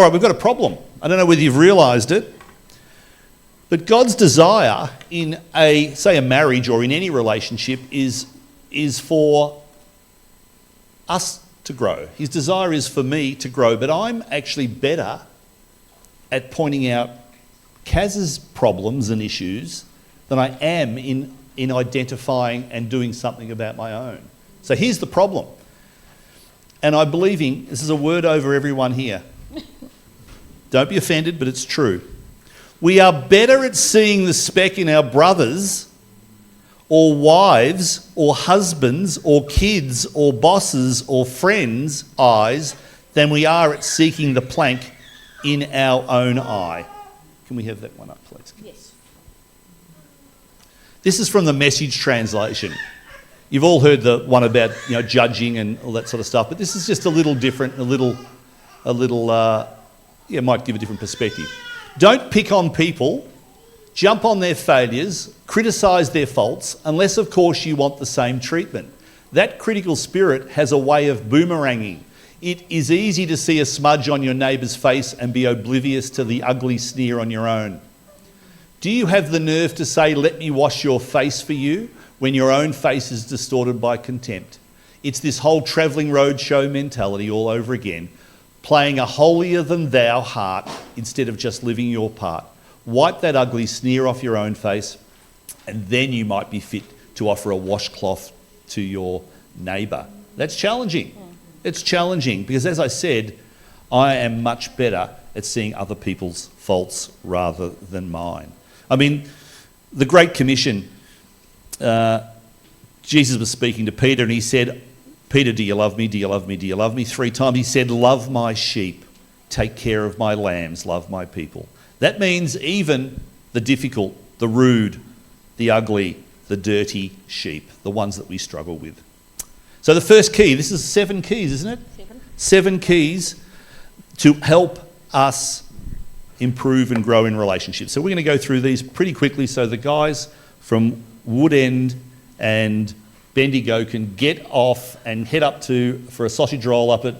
All right, we've got a problem. I don't know whether you've realised it, but God's desire in a marriage or in any relationship is for us to grow. His desire is for me to grow, but I'm actually better at pointing out Kaz's problems and issues than I am in identifying and doing something about my own. So here's the problem. And I'm believing this is a word over everyone here. Don't be offended, but it's true. We are better at seeing the speck in our brothers or wives or husbands or kids or bosses or friends' eyes than we are at seeking the plank in our own eye. Can we have that one up, please? Yes. This is from the Message translation. You've all heard the one about judging and all that sort of stuff, but this is just a little different, might give a different perspective. Don't pick on people, jump on their failures, criticise their faults, unless of course you want the same treatment. That critical spirit has a way of boomeranging. It is easy to see a smudge on your neighbour's face and be oblivious to the ugly sneer on your own. Do you have the nerve to say, "Let me wash your face for you," when your own face is distorted by contempt? It's this whole travelling roadshow mentality all over again, playing a holier-than-thou heart instead of just living your part. Wipe that ugly sneer off your own face, and then you might be fit to offer a washcloth to your neighbour. That's challenging. It's challenging because, as I said, I am much better at seeing other people's faults rather than mine. I mean, the Great Commission, Jesus was speaking to Peter and he said, "Peter, do you love me? Do you love me? Do you love me?" 3 times he said, "Love my sheep, take care of my lambs, love my people." That means even the difficult, the rude, the ugly, the dirty sheep, the ones that we struggle with. So the first key, this is 7 keys, isn't it? 7 keys to help us improve and grow in relationships. So we're going to go through these pretty quickly so the guys from Woodend and Bendigo can get off and head up for a sausage roll up at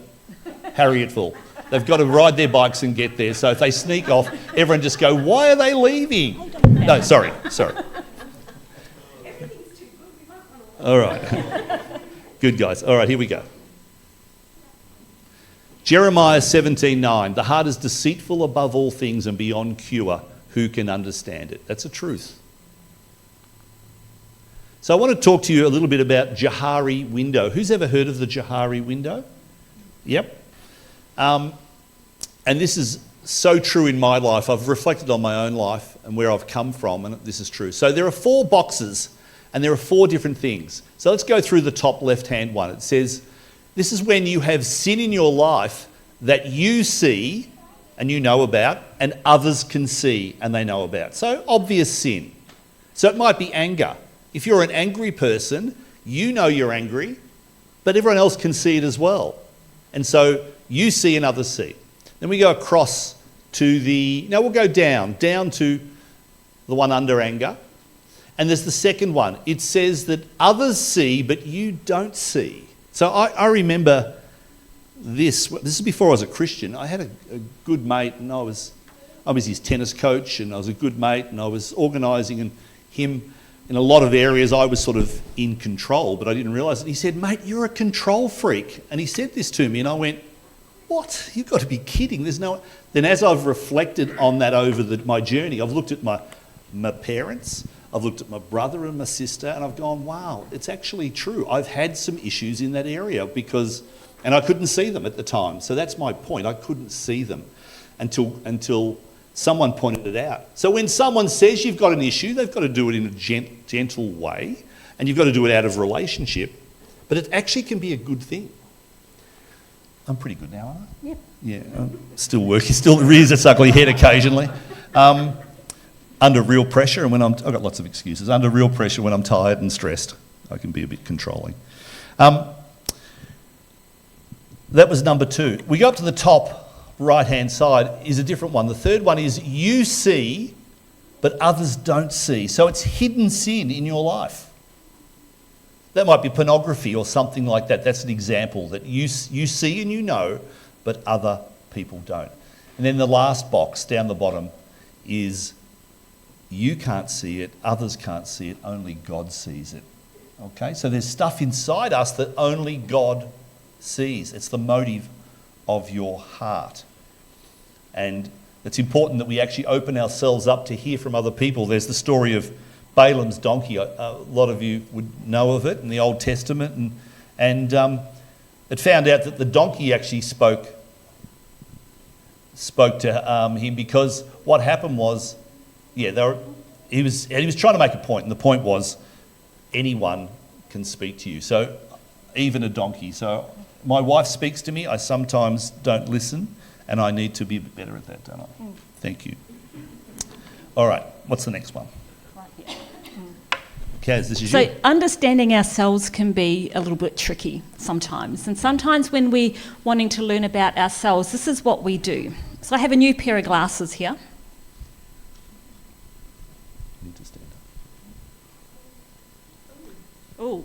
Harriettville. They've got to ride their bikes and get there. So if they sneak off, everyone just go, "Why are they leaving?" No, sorry. Everything's too good. We won't want to. All right. Good, guys. All right, here we go. Jeremiah 17:9. The heart is deceitful above all things and beyond cure. Who can understand it? That's a truth. So I want to talk to you a little bit about Johari window. Who's ever heard of the Johari window? Yep. And this is so true in my life. I've reflected on my own life and where I've come from, and this is true. So there are 4 boxes, and there are 4 different things. So let's go through the top left-hand one. It says, this is when you have sin in your life that you see and you know about, and others can see and they know about. So obvious sin. So it might be anger. If you're an angry person, you know you're angry, but everyone else can see it as well. And so you see and others see. Then we go across to we'll go down to the one under anger. And there's the second one. It says that others see, but you don't see. So I remember this. This is before I was a Christian. I had a good mate, and I was his tennis coach, and I was a good mate, and I was organising and him in a lot of areas. I was sort of in control, but I didn't realise it. He said, "Mate, you're a control freak." And he said this to me, and I went, "What? You've got to be kidding. There's no..." Then as I've reflected on that over my journey, I've looked at my parents, I've looked at my brother and my sister, and I've gone, wow, it's actually true. I've had some issues in that area and I couldn't see them at the time. So that's my point. I couldn't see them until someone pointed it out. So when someone says you've got an issue, they've got to do it in a gentle way, and you've got to do it out of relationship, but it actually can be a good thing. I'm pretty good now, aren't I? Yep. Yeah, I'm still working, still rears its ugly head occasionally. Under real pressure, and I've got lots of excuses. Under real pressure, when I'm tired and stressed, I can be a bit controlling. That was number 2. We go up to the top right-hand side is a different one. The third one is you see, but others don't see. So it's hidden sin in your life. That might be pornography or something like that. That's an example that you see and you know, but other people don't. And then the last box down the bottom is you can't see it, others can't see it, only God sees it. Okay, so there's stuff inside us that only God sees. It's the motive of your heart. And it's important that we actually open ourselves up to hear from other people. There's the story of Balaam's donkey. A lot of you would know of it in the Old Testament. And it found out that the donkey actually spoke to him, because what happened was, he was trying to make a point, and the point was anyone can speak to you. So even a donkey. So my wife speaks to me. I sometimes don't listen, and I need to be better at that, don't I? Thank you. All right, what's the next one? Kaz, this is you. So understanding ourselves can be a little bit tricky sometimes. And sometimes when we're wanting to learn about ourselves, this is what we do. So I have a new pair of glasses here. You need to stand up. Oh.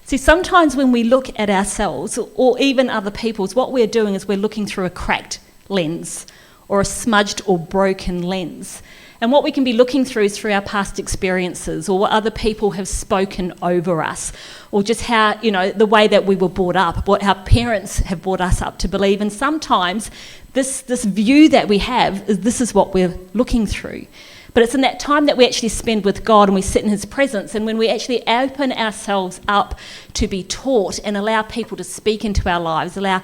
See, sometimes when we look at ourselves, or even other people's, what we're doing is we're looking through a cracked lens, or a smudged or broken lens. And what we can be looking through is through our past experiences, or what other people have spoken over us, or just how, the way that we were brought up, what our parents have brought us up to believe. And sometimes this view that we have, this is what we're looking through. But it's in that time that we actually spend with God and we sit in his presence, and when we actually open ourselves up to be taught and allow people to speak into our lives, allow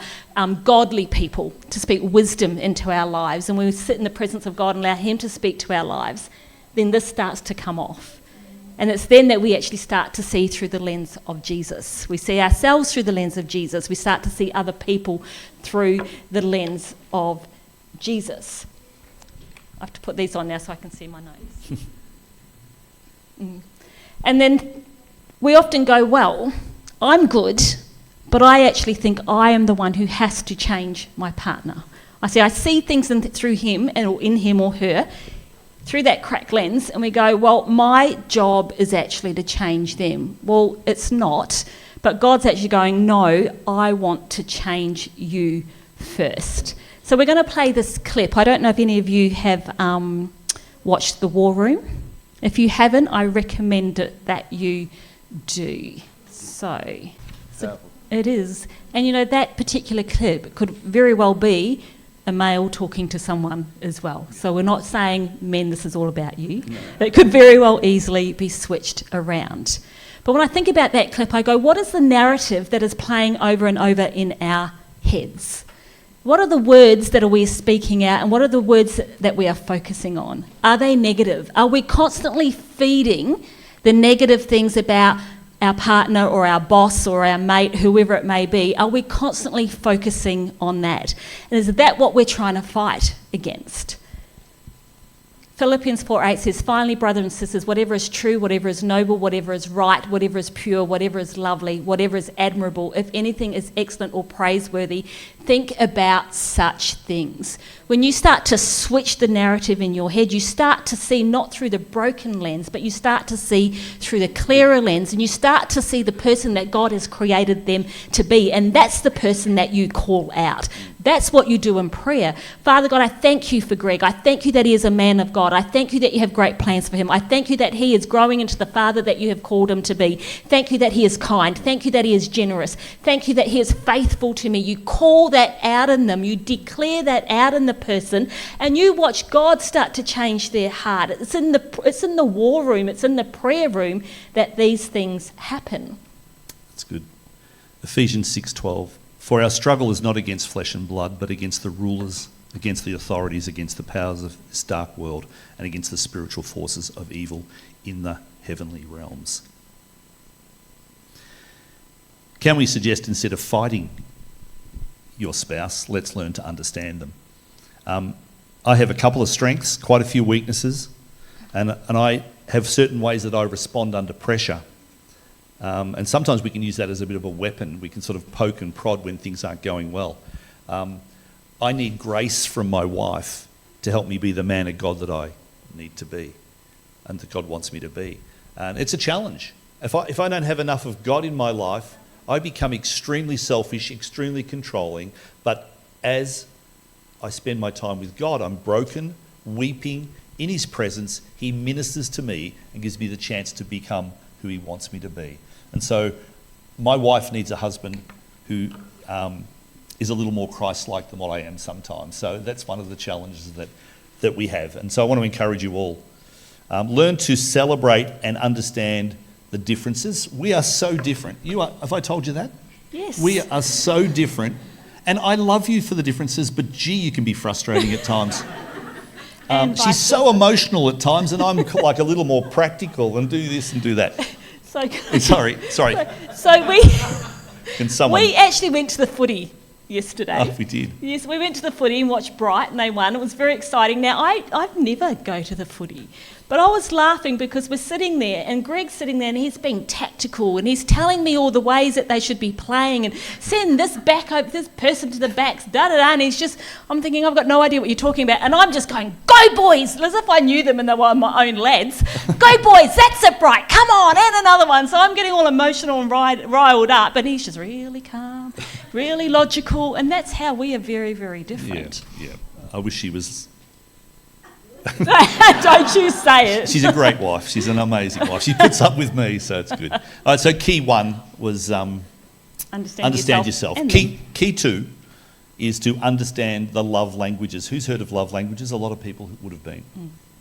godly people to speak wisdom into our lives, and when we sit in the presence of God and allow him to speak to our lives, then this starts to come off. And it's then that we actually start to see through the lens of Jesus. We see ourselves through the lens of Jesus. We start to see other people through the lens of Jesus. I have to put these on now so I can see my nose. And then we often go, well, I'm good, but I actually think I am the one who has to change my partner. I see things through him or in him or her through that cracked lens, and we go, well, my job is actually to change them. Well, it's not, but God's actually going, no, I want to change you first. So we're going to play this clip. I don't know if any of you have watched The War Room. If you haven't, I recommend that you do. So it is. And that particular clip could very well be a male talking to someone as well. So we're not saying, men, this is all about you. No. It could very well easily be switched around. But when I think about that clip, I go, what is the narrative that is playing over and over in our heads? What are the words that we are speaking out, and what are the words that we are focusing on? Are they negative? Are we constantly feeding the negative things about our partner or our boss or our mate, whoever it may be? Are we constantly focusing on that? And is that what we're trying to fight against? Philippians 4:8 says, finally, brothers and sisters, whatever is true, whatever is noble, whatever is right, whatever is pure, whatever is lovely, whatever is admirable, if anything is excellent or praiseworthy, think about such things. When you start to switch the narrative in your head, you start to see not through the broken lens, but you start to see through the clearer lens, and you start to see the person that God has created them to be, and that's the person that you call out. That's what you do in prayer. Father God, I thank you for Greg. I thank you that he is a man of God. I thank you that you have great plans for him. I thank you that he is growing into the father that you have called him to be. Thank you that he is kind. Thank you that he is generous. Thank you that he is faithful to me. You call that out in them. You declare that out in the person, and you watch God start to change their heart. It's in the war room. It's in the prayer room that these things happen. That's good. Ephesians 6:12. For our struggle is not against flesh and blood, but against the rulers, against the authorities, against the powers of this dark world, and against the spiritual forces of evil in the heavenly realms. Can we suggest, instead of fighting your spouse, let's learn to understand them? I have a couple of strengths, quite a few weaknesses, and I have certain ways that I respond under pressure. And sometimes we can use that as a bit of a weapon. We can sort of poke and prod when things aren't going well. I need grace from my wife to help me be the man of God that I need to be and that God wants me to be. And it's a challenge. If I don't have enough of God in my life, I become extremely selfish, extremely controlling. But as I spend my time with God, I'm broken, weeping, in his presence. He ministers to me and gives me the chance to become who he wants me to be. And so my wife needs a husband who is a little more Christ-like than what I am sometimes. So that's one of the challenges that we have. And so I want to encourage you all. Learn to celebrate and understand the differences. We are so different. Have I told you that? Yes. We are so different. And I love you for the differences, but gee, you can be frustrating at times. She's so emotional at times, and I'm like a little more practical and do this and do that. Sorry. So Can someone... we actually went to the footy yesterday. Oh, we did. Yes, we went to the footy and watched Brighton. They won. It was very exciting. Now, I've never go to the footy, but I was laughing because we're sitting there and Greg's sitting there and he's being tactical and he's telling me all the ways that they should be playing and send this person to the backs, da-da-da, and I'm thinking, I've got no idea what you're talking about, and I'm just going, go boys, as if I knew them and they were my own lads. Go boys, that's it, Bright, come on, and another one. So I'm getting all emotional and riled up, and he's just really calm, really logical, and that's how we are very, very different. Yeah. I wish she was... Don't you say it. She's a great wife. She's an amazing wife. She puts up with me, so it's good. All right, so key one was understand yourself. Key two is to understand the love languages. Who's heard of love languages? A lot of people would have been.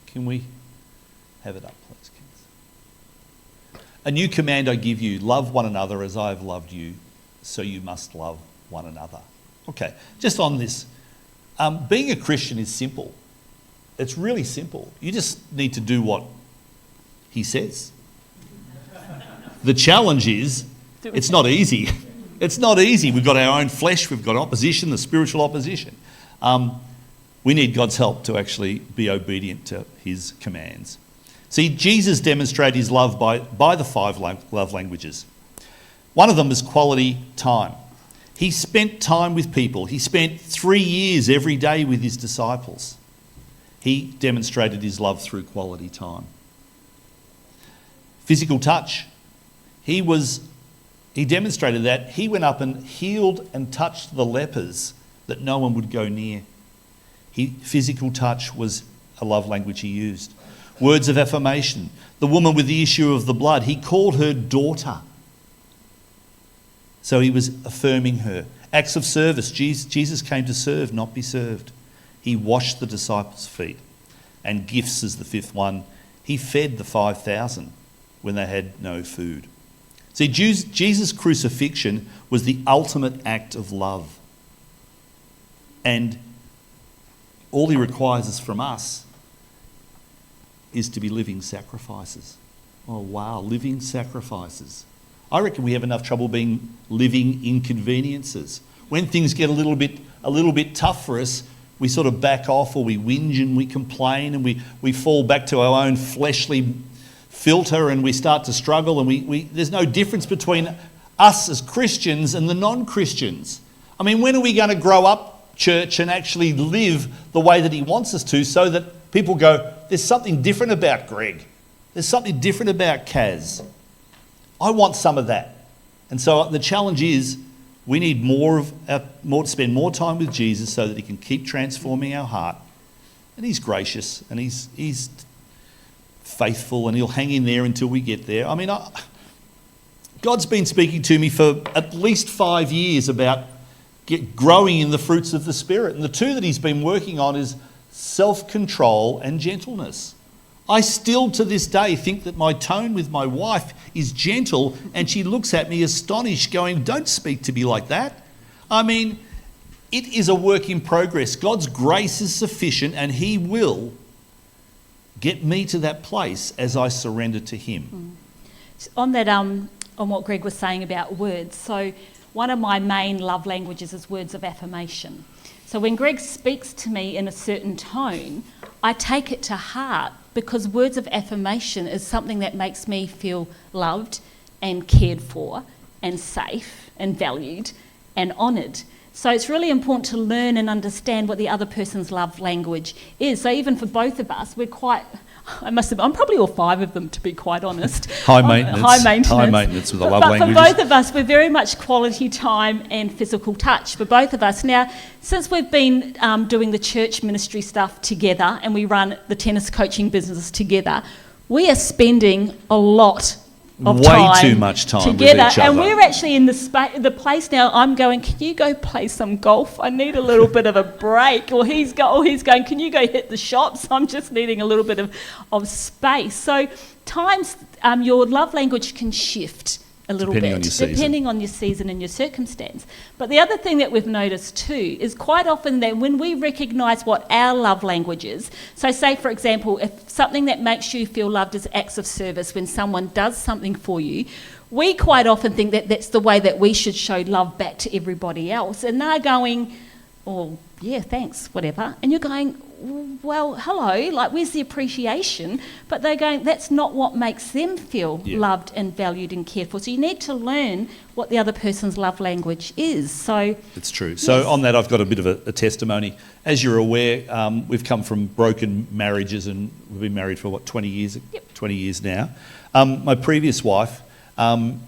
Can we have it up, please, kids? A new command I give you, love one another as I have loved you, so you must love one another. Okay, just on this, being a Christian is simple. It's really simple. You just need to do what he says. The challenge is, it's not easy. It's not easy. We've got our own flesh, we've got opposition, the spiritual opposition. We need God's help to actually be obedient to his commands. See, Jesus demonstrated his love by the 5 love languages. One of them is quality time. He spent time with people. He spent 3 years every day with his disciples. He demonstrated his love through quality time. Physical touch. He demonstrated that. He went up and healed and touched the lepers that no one would go near. Physical touch was a love language he used. Words of affirmation. The woman with the issue of the blood, he called her daughter. So he was affirming her. Acts of service. Jesus came to serve, not be served. He washed the disciples' feet. And gifts is the 5th one. He fed the 5,000 when they had no food. See, Jesus' crucifixion was the ultimate act of love. And all he requires is from us is to be living sacrifices. Oh, wow, living sacrifices. I reckon we have enough trouble being living inconveniences. When things get a little bit tough for us, we sort of back off, or we whinge and we complain, and we fall back to our own fleshly filter, and we start to struggle, and there's no difference between us as Christians and the non-Christians. I mean, when are we going to grow up, church, and actually live the way that he wants us to, so that people go, there's something different about Greg. There's something different about Kaz. I want some of that. And so the challenge is, we need to spend more time with Jesus so that he can keep transforming our heart. And he's gracious, and he's faithful, and he'll hang in there until we get there. I mean, God's been speaking to me for at least 5 years about growing in the fruits of the Spirit. And the 2 that he's been working on is self-control and gentleness. I still to this day think that my tone with my wife is gentle, and she looks at me astonished going, don't speak to me like that. I mean, it is a work in progress. God's grace is sufficient, and he will get me to that place as I surrender to him. On that, on what Greg was saying about words, so one of my main love languages is words of affirmation. So when Greg speaks to me in a certain tone, I take it to heart, because words of affirmation is something that makes me feel loved and cared for and safe and valued and honoured. So it's really important to learn and understand what the other person's love language is. So even for both of us, I'm probably all 5 of them, to be quite honest. High maintenance. High maintenance. High maintenance with the love But languages. for both of us, we're very much quality time and physical touch for both of us. Now, since we've been doing the church ministry stuff together and we run the tennis coaching business together, we are spending a lot of Way time too much time with together. each And other. we're actually in the place now. I'm going, can you go play some golf? I need a little bit of a break. Or he's going, can you go hit the shops? I'm just needing a little bit of space. So times your love language can shift a little Depending bit, on your season. depending on your season and your circumstance. But the other thing that we've noticed too is quite often that when we recognise what our love language is, so say for example, if something that makes you feel loved is acts of service, when someone does something for you, we quite often think that that's the way that we should show love back to everybody else. And they're going, oh, yeah, thanks, whatever. And you're going, well, hello, like, where's the appreciation? But they're going, that's not what makes them feel loved and valued and cared for. So you need to learn what the other person's love language is. So It's true. So on that, I've got a bit of a testimony. As you're aware, we've come from broken marriages, and we've been married for, 20 years? Yep. 20 years now. My previous wife, no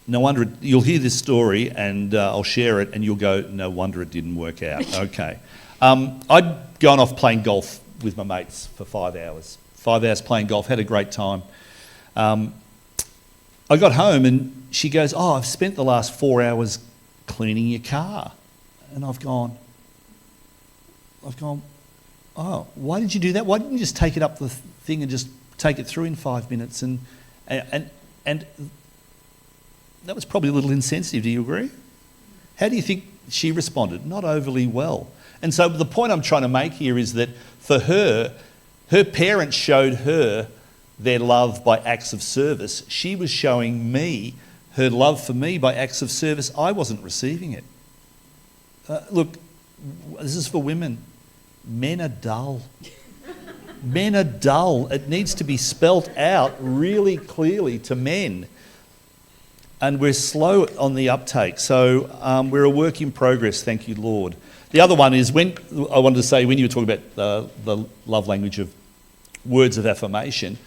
wonder, you'll hear this story and I'll share it and you'll go, no wonder it didn't work out. Okay. I'd gone off playing golf with my mates for 5 hours. 5 hours playing golf, had a great time. I got home and she goes, oh, I've spent the last 4 hours cleaning your car. And I've gone, oh, why did you do that? Why didn't you just take it up the thing and just take it through in 5 minutes? And that was probably a little insensitive, do you agree? How do you think she responded? Not overly well. And so the point I'm trying to make here is that for her, her parents showed her their love by acts of service. She was showing me her love for me by acts of service. I wasn't receiving it. Look, this is for women. Men are dull. Men are dull. It needs to be spelt out really clearly to men. And we're slow on the uptake. So we're a work in progress, thank you, Lord. The other one is when you were talking about the love language of words of affirmation,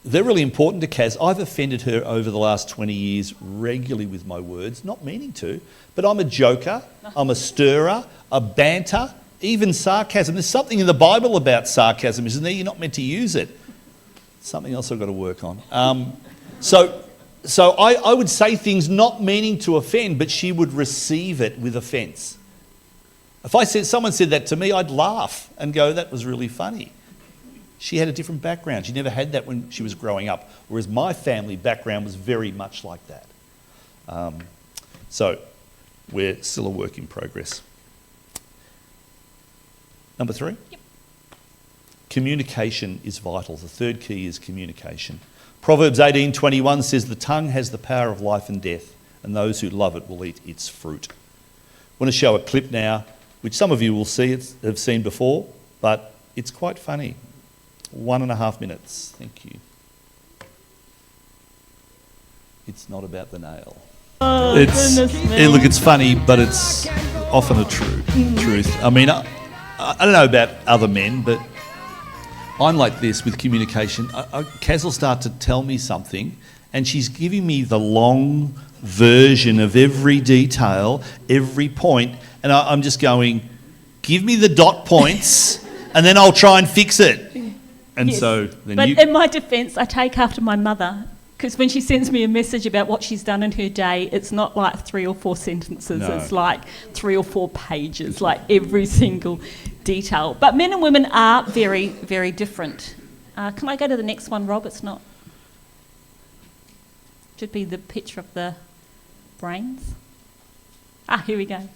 they're really important to Kaz. I've offended her over the last 20 years regularly with my words, not meaning to, but I'm a joker, I'm a stirrer, a banter, even sarcasm. There's something in the Bible about sarcasm, isn't there? You're not meant to use it. Something else I've got to work on. So I would say things not meaning to offend, but she would receive it with offence. If someone said that to me, I'd laugh and go, that was really funny. She had a different background. She never had that when she was growing up, whereas my family background was very much like that. So we're still a work in progress. Number 3? Yep. Communication is vital. The third key is communication. Proverbs 18:21 says, the tongue has the power of life and death, and those who love it will eat its fruit. I want to show a clip now, which some of you will have seen before, but it's quite funny. 1.5 minutes. Thank you. It's not about the nail. Oh, goodness me. Look, it's funny, but it's often a truth. I mean, I don't know about other men, but I'm like this with communication. Kaz will start to tell me something, and she's giving me the long version of every detail, every point, and I'm just going, give me the dot points, and then I'll try and fix it. And Yes. so then But in my defence, I take after my mother, because when she sends me a message about what she's done in her day, it's not like 3 or 4 sentences. No. It's like 3 or 4 pages, like every single detail. But men and women are very, very different. Can I go to the next one, Rob? It's not... Should be the picture of the brains. Here we go.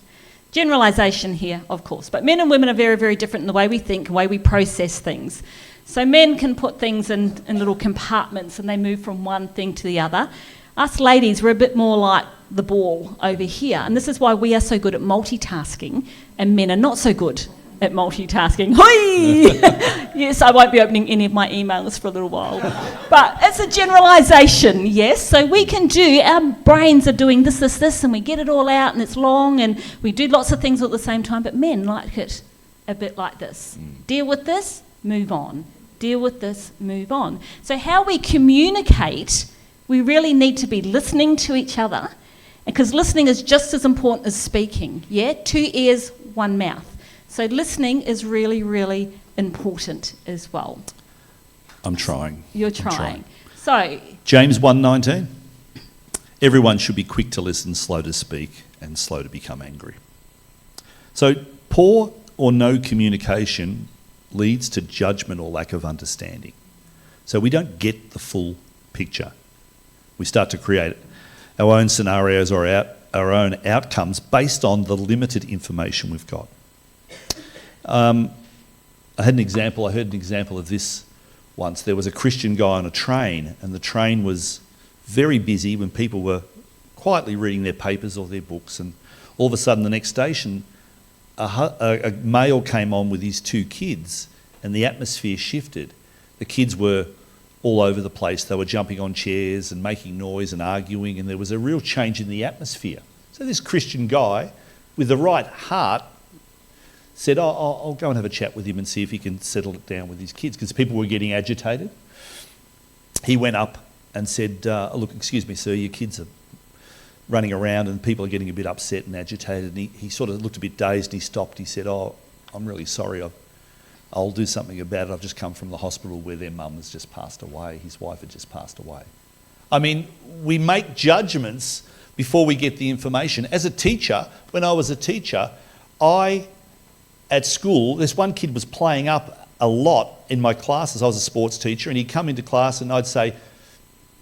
Generalisation here, of course. But men and women are very, very different in the way we think, the way we process things. So men can put things in little compartments and they move from one thing to the other. Us ladies, we're a bit more like the ball over here. And this is why we are so good at multitasking and men are not so good at multitasking. Hoi! Yes, I won't be opening any of my emails for a little while. But it's a generalisation, yes. So we can our brains are doing this, and we get it all out and it's long and we do lots of things at the same time. But men like it a bit like this. Deal with this, move on. deal with this, move on. So how we communicate, we really need to be listening to each other, because listening is just as important as speaking, yeah? 2 ears, 1 mouth. So listening is really, really important as well. I'm trying. You're trying. So James 1:19. Everyone should be quick to listen, slow to speak, and slow to become angry. So poor or no communication leads to judgment or lack of understanding. So we don't get the full picture. We start to create our own scenarios or our own outcomes based on the limited information we've got. I heard an example of this once. There was a Christian guy on a train, and the train was very busy when people were quietly reading their papers or their books, and all of a sudden the next station, a male came on with his 2 kids, and the atmosphere shifted. The kids were all over the place. They were jumping on chairs and making noise and arguing, and there was a real change in the atmosphere. So this Christian guy, with the right heart, said, I'll go and have a chat with him and see if he can settle it down with his kids, because people were getting agitated. He went up and said, look, excuse me, sir, your kids are running around and people are getting a bit upset and agitated. And he sort of looked a bit dazed and he stopped. He said, I'm really sorry. I'll do something about it. I've just come from the hospital where their mum has just passed away. His wife had just passed away. I mean, we make judgments before we get the information. As a teacher, when I was a teacher, at school, this one kid was playing up a lot in my classes. I was a sports teacher, and he'd come into class and I'd say,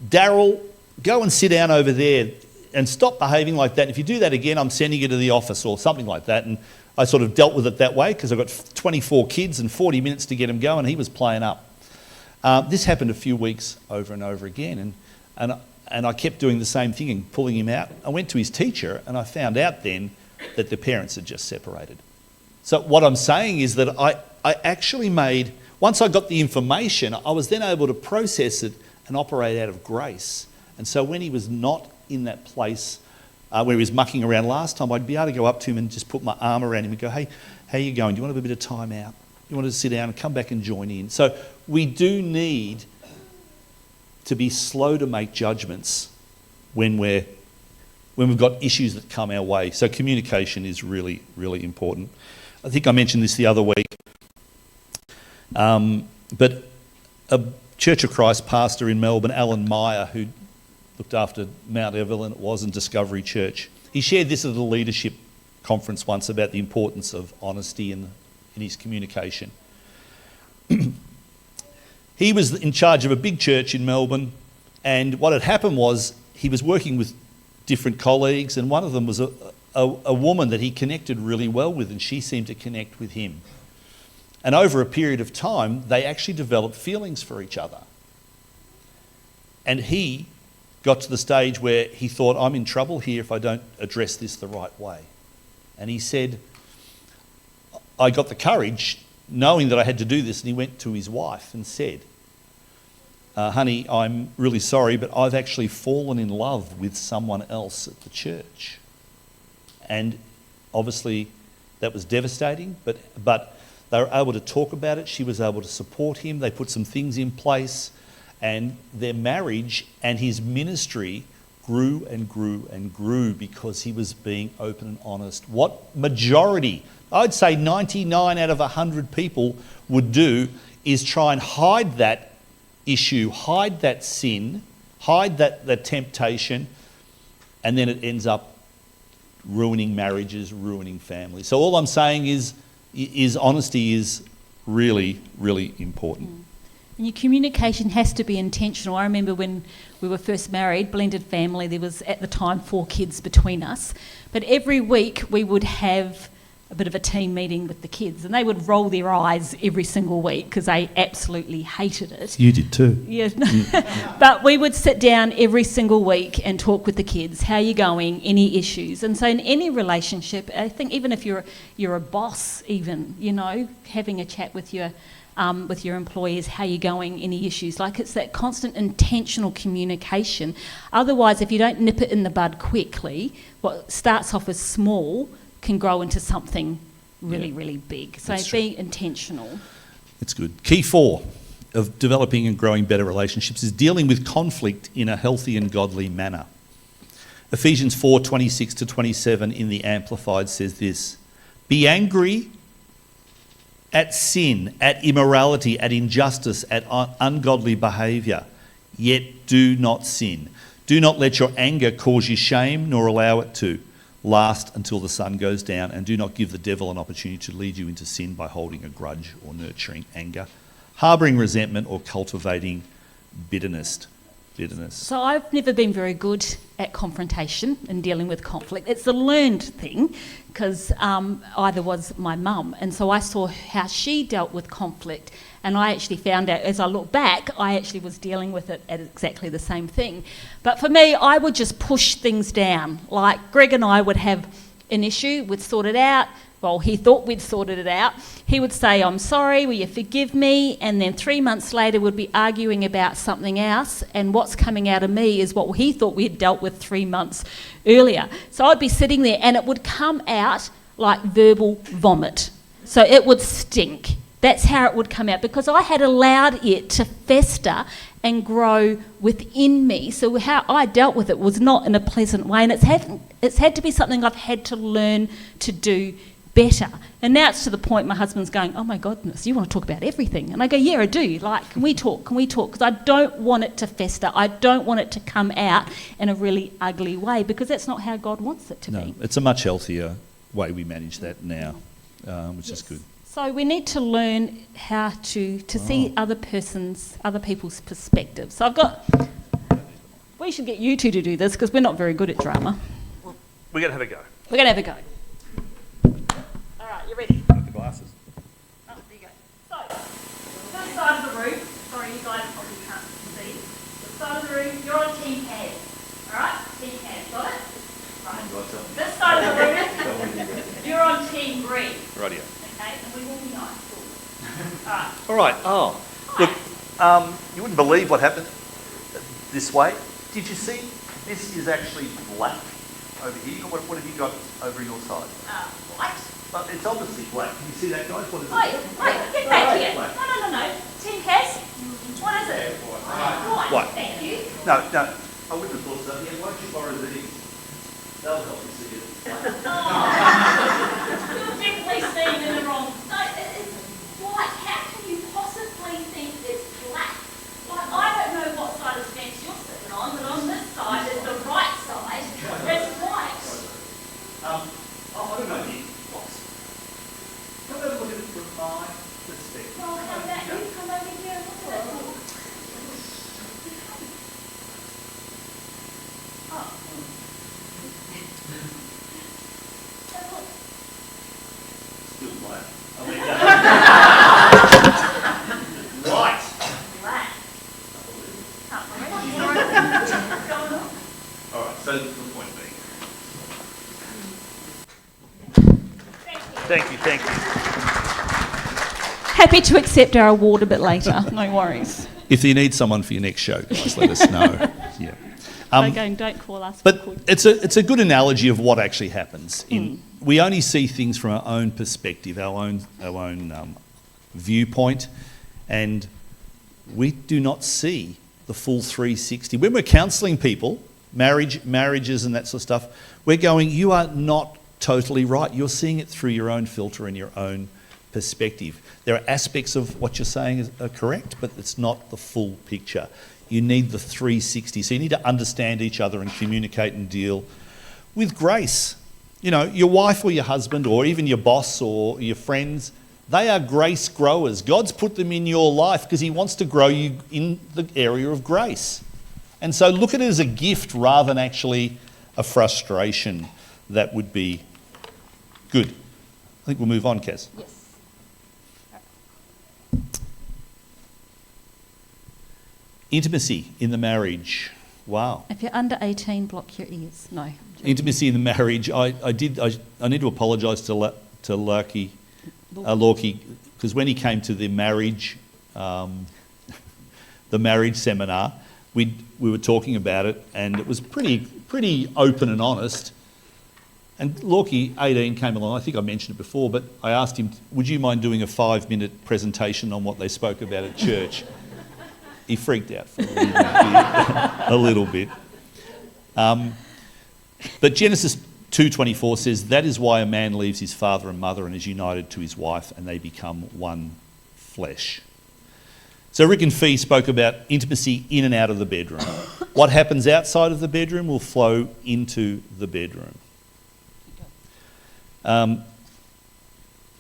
Daryl, go and sit down over there and stop behaving like that. If you do that again, I'm sending you to the office or something like that. And I sort of dealt with it that way, because I've got 24 kids and 40 minutes to get them going. He was playing up. This happened a few weeks over and over again, and I kept doing the same thing and pulling him out. I went to his teacher and I found out then that the parents had just separated. So what I'm saying is that I actually once I got the information, I was then able to process it and operate out of grace. And so when he was not in that place where he was mucking around last time, I'd be able to go up to him and just put my arm around him and go, hey, how you going? Do you want to have a bit of time out? You want to sit down and come back and join in? So we do need to be slow to make judgments when we've got issues that come our way. So communication is really, really important. I think I mentioned this the other week, but a Church of Christ pastor in Melbourne, Alan Meyer, who looked after Mount Evelyn, it was, and Discovery Church, he shared this at a leadership conference once about the importance of honesty in his communication. He was in charge of a big church in Melbourne, and what had happened was he was working with different colleagues, and one of them was a woman that he connected really well with, and she seemed to connect with him. And over a period of time, they actually developed feelings for each other. And he got to the stage where he thought, I'm in trouble here if I don't address this the right way. And he said, I got the courage, knowing that I had to do this, and he went to his wife and said, honey, I'm really sorry, but I've actually fallen in love with someone else at the church. And obviously that was devastating, but they were able to talk about it. She was able to support him. They put some things in place, and their marriage and his ministry grew and grew and grew because he was being open and honest. What majority, I'd say 99 out of 100 people would do, is try and hide that issue, hide that sin, hide that temptation, and then it ends up ruining marriages, ruining families. So all I'm saying is honesty is really, really important. And your communication has to be intentional. I remember when we were first married, blended family, there was at the time 4 kids between us. But every week we would have a bit of a team meeting with the kids, and they would roll their eyes every single week because they absolutely hated it. You did too. Yeah. But we would sit down every single week and talk with the kids. How are you going? Any issues? And so in any relationship, I think even if you're a boss, even, you know, having a chat with your employees, how you going, any issues. Like, it's that constant intentional communication. Otherwise, if you don't nip it in the bud quickly, what starts off as small can grow into something really, really big. So being intentional. It's good. Key 4, of developing and growing better relationships is dealing with conflict in a healthy and godly manner. Ephesians 4:26 to 27 in the Amplified says this: "Be angry at sin, at immorality, at injustice, at ungodly behaviour, yet do not sin. Do not let your anger cause you shame, nor allow it to last until the sun goes down, and do not give the devil an opportunity to lead you into sin by holding a grudge or nurturing anger, harbouring resentment or cultivating bitterness." So I've never been very good at confrontation and dealing with conflict. It's a learned thing because either was my mum, and so I saw how she dealt with conflict, and I actually found out as I look back, I actually was dealing with it at exactly the same thing. But for me, I would just push things down. Like Greg and I would have an issue, we'd sort it out. Well, he thought we'd sorted it out. He would say, "I'm sorry, will you forgive me?" And then 3 months later, we'd be arguing about something else, and what's coming out of me is what he thought we had dealt with 3 months earlier. So I'd be sitting there, and it would come out like verbal vomit. So it would stink. That's how it would come out, because I had allowed it to fester and grow within me. So how I dealt with it was not in a pleasant way, and it's had to be something I've had to learn to do better. And now it's to the point my husband's going, "Oh my goodness, you want to talk about everything." And I go, "Yeah, I do. Like, can we talk? Because I don't want it to fester. I don't want it to come out in a really ugly way, because that's not how God wants it to be." It's a much healthier way we manage that now, which is good. So we need to learn how to see other people's perspectives. So we should get you two to do this, because we're not very good at drama. We're going to have a go. We're going to have a go. All right, you ready? The glasses. Oh, there you go. So, first side of the room. Sorry, you guys probably can't see. The side of the room, you're on team pad. All right? Team pad. Got it? Right. This side of the room, you're on team green. Rightio. Okay? And we will be nice. Cool. All right. All right. Oh, look, you wouldn't believe what happened this way. Did you see? This is actually black over here. What have you got over your side? White. But it's obviously black. Can you see that, guys? What is it? Wait, get back here. No. Team Cass. What is it? White. Thank you. No, I wouldn't have thought so. Yeah, why don't you borrow these? They'll help you see it. You're definitely seeing it in the wrong. No, it's white. How can you possibly think it's black? Like, I don't know what side of the fence you're sitting on, but on this side is the right side. It's white. I don't know the box. Come have a look at it from my perspective. Well, how about you come over here and look at it? Oh. Still black. White. Black. Can't believe what's going on. All right, so the point being. Thank you. Happy to accept our award a bit later, no worries. If you need someone for your next show, guys, let us know. Yeah. Going, don't call us. But it's a good analogy of what actually happens. We only see things from our own perspective, our own viewpoint, and we do not see the full 360. When we're counselling people, marriages and that sort of stuff, we're going, you are not totally right. You're seeing it through your own filter and your own perspective. There are aspects of what you're saying are correct, but it's not the full picture. You need the 360. So you need to understand each other and communicate and deal with grace. You know, your wife or your husband or even your boss or your friends, they are grace growers. God's put them in your life because he wants to grow you in the area of grace. And so look at it as a gift rather than actually a frustration. That would be good. I think we'll move on, Kaz. Yes. Intimacy in the marriage. Wow. If you're under 18, block your ears. No. Intimacy in the marriage. I need to apologise to Lorkie, because when he came to the marriage seminar, we were talking about it, and it was pretty open and honest. And Lorkie, 18, came along. I think I mentioned it before, but I asked him, would you mind doing a 5-minute presentation on what they spoke about at church? He freaked out for a little bit. But Genesis 2:24 says, that is why a man leaves his father and mother and is united to his wife, and they become one flesh. So Rick and Fee spoke about intimacy in and out of the bedroom. What happens outside of the bedroom will flow into the bedroom.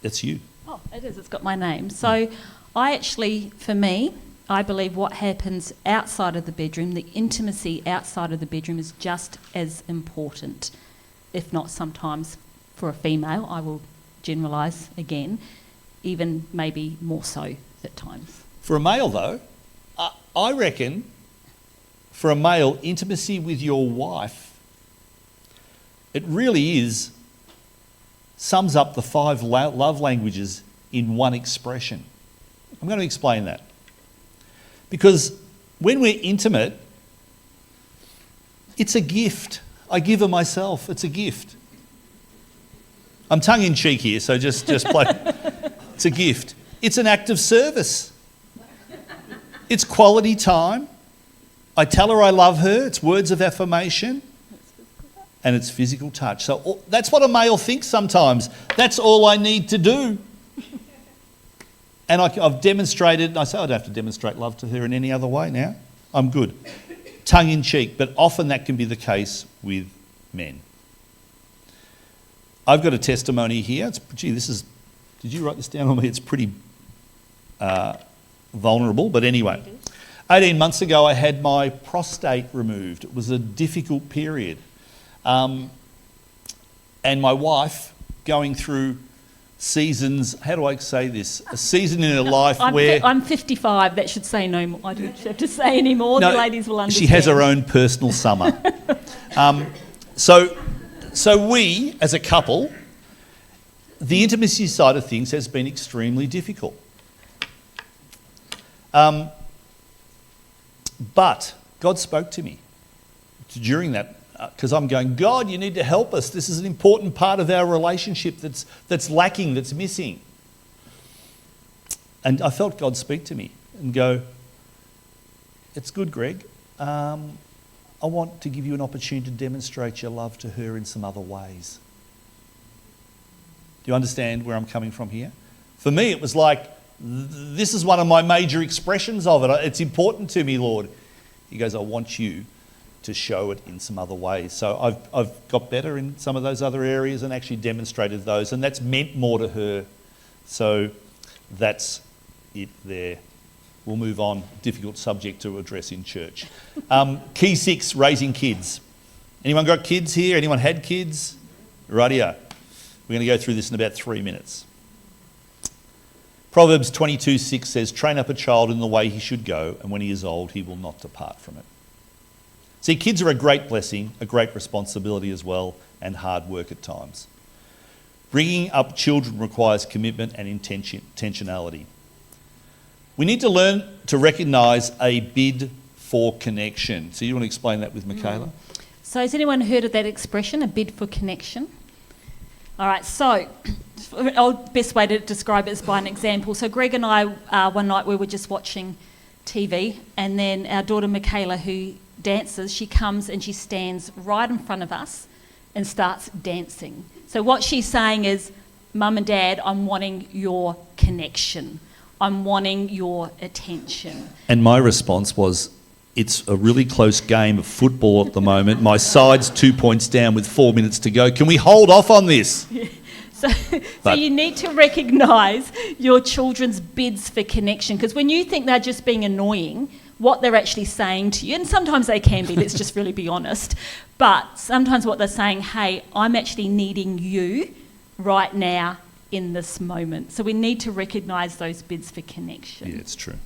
It's you. Oh, it is. It's got my name. So for me, I believe what happens outside of the bedroom, the intimacy outside of the bedroom is just as important, if not sometimes for a female, I will generalise again, even maybe more so at times. For a male, though, I reckon for a male, intimacy with your wife, it really sums up the 5 love languages in one expression. I'm going to explain that. Because when we're intimate, it's a gift. I give her myself. It's a gift. I'm tongue-in-cheek here, so just play. It's a gift. It's an act of service. It's quality time. I tell her I love her. It's words of affirmation. And it's physical touch. So that's what a male thinks sometimes. That's all I need to do. And I've demonstrated, and I say I don't have to demonstrate love to her in any other way now. I'm good. Tongue-in-cheek, but often that can be the case with men. I've got a testimony here. Did you write this down on me? It's pretty vulnerable, but anyway. 18 months ago, I had my prostate removed. It was a difficult period. And my wife, going through seasons, how do I say this? A season in her life where... I'm 55, that should say no more. I don't have to say any more, the ladies will understand. She has her own personal summer. So we, as a couple, the intimacy side of things has been extremely difficult. But God spoke to me during that, because I'm going, God, you need to help us. This is an important part of our relationship that's lacking, that's missing. And I felt God speak to me and go, it's good, Greg. I want to give you an opportunity to demonstrate your love to her in some other ways. Do you understand where I'm coming from here? For me, it was like, this is one of my major expressions of it. It's important to me, Lord. He goes, I want you to show it in some other ways. So I've got better in some of those other areas and actually demonstrated those, and that's meant more to her. So that's it there. We'll move on. Difficult subject to address in church. Key 6, raising kids. Anyone got kids here? Anyone had kids? Rightio. We're going to go through this in about 3 minutes. Proverbs 22:6 says, train up a child in the way he should go, and when he is old, he will not depart from it. See, kids are a great blessing, a great responsibility as well, and hard work at times. Bringing up children requires commitment and intentionality. We need to learn to recognise a bid for connection. So you want to explain that with Michaela? So has anyone heard of that expression, a bid for connection? All right, so the best way to describe it is by an example. So Greg and I, one night we were just watching TV, and then our daughter Michaela, who dances, she comes and she stands right in front of us and starts dancing. So what she's saying is, Mum and Dad, I'm wanting your connection. I'm wanting your attention. And my response was, it's a really close game of football at the moment. My side's 2 points down with 4 minutes to go. Can we hold off on this? So you need to recognise your children's bids for connection, because when you think they're just being annoying, what they're actually saying to you, and sometimes they can be, let's just really be honest, but sometimes what they're saying, hey, I'm actually needing you right now in this moment. So we need to recognise those bids for connection. Yeah, it's true.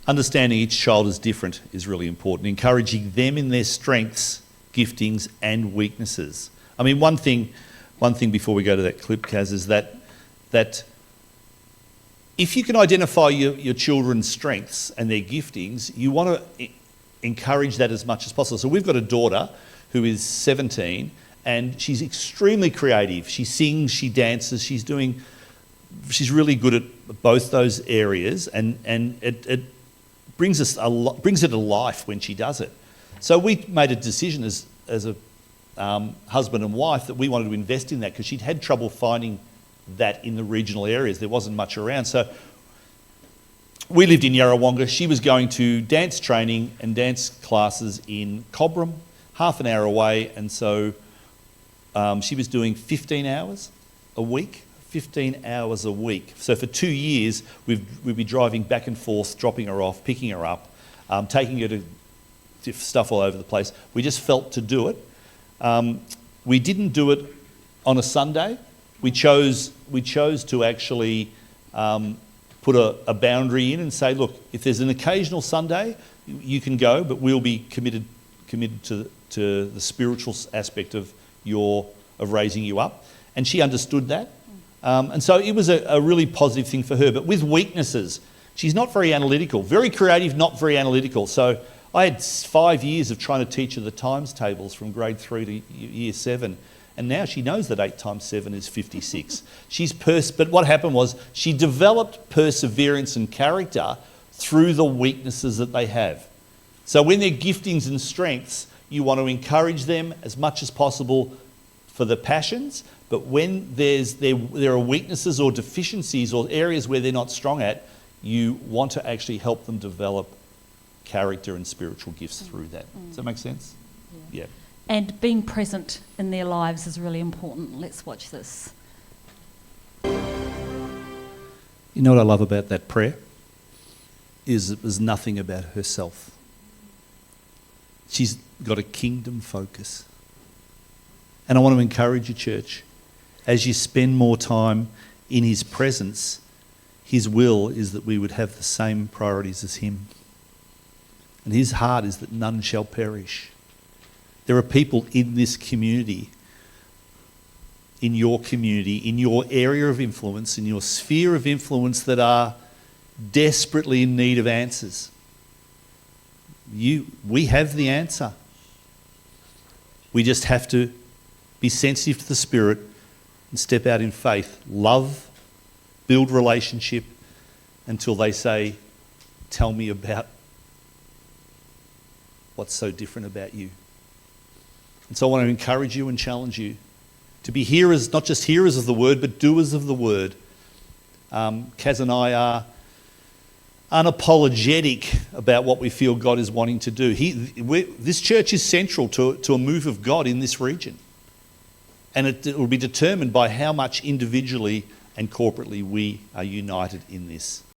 Understanding each child is different is really important. Encouraging them in their strengths, giftings and weaknesses. I mean, one thing before we go to that clip, Kaz, is that if you can identify your children's strengths and their giftings, you want to encourage that as much as possible. So we've got a daughter who is 17 and she's extremely creative. She sings, she dances, she's really good at both those areas, and brings it to life when she does it. So we made a decision as a husband and wife that we wanted to invest in that because she'd had trouble finding that in the regional areas. There wasn't much around. So we lived in Yarrawonga. She was going to dance training and dance classes in Cobram, half an hour away. And so she was doing 15 hours a week. 15 hours a week. So for 2 years, we'd be driving back and forth, dropping her off, picking her up, taking her to stuff all over the place. We just felt to do it. We didn't do it on a Sunday. We chose to actually put a boundary in and say, look, if there's an occasional Sunday, you can go, but we'll be committed to the spiritual aspect of raising you up. And she understood that. And so it was a really positive thing for her. But with weaknesses, she's not very analytical, very creative, not very analytical. So I had 5 years of trying to teach her the times tables from grade 3 to year 7. And now she knows that 8 times 7 is 56. But what happened was she developed perseverance and character through the weaknesses that they have. So when they're giftings and strengths, you want to encourage them as much as possible for the passions. But when there are weaknesses or deficiencies or areas where they're not strong at, you want to actually help them develop character and spiritual gifts through that. Does that make sense? Yeah. And being present in their lives is really important. Let's watch this. You know what I love about that prayer? Is it was nothing about herself. She's got a kingdom focus. And I want to encourage you, church, as you spend more time in his presence, his will is that we would have the same priorities as him. And his heart is that none shall perish. There are people in this community, in your area of influence, in your sphere of influence that are desperately in need of answers. We have the answer. We just have to be sensitive to the Spirit and step out in faith. Love, build relationship until they say, tell me about what's so different about you. And so I want to encourage you and challenge you to be hearers, not just hearers of the word, but doers of the word. Kaz and I are unapologetic about what we feel God is wanting to do. This church is central to a move of God in this region. And it will be determined by how much individually and corporately we are united in this.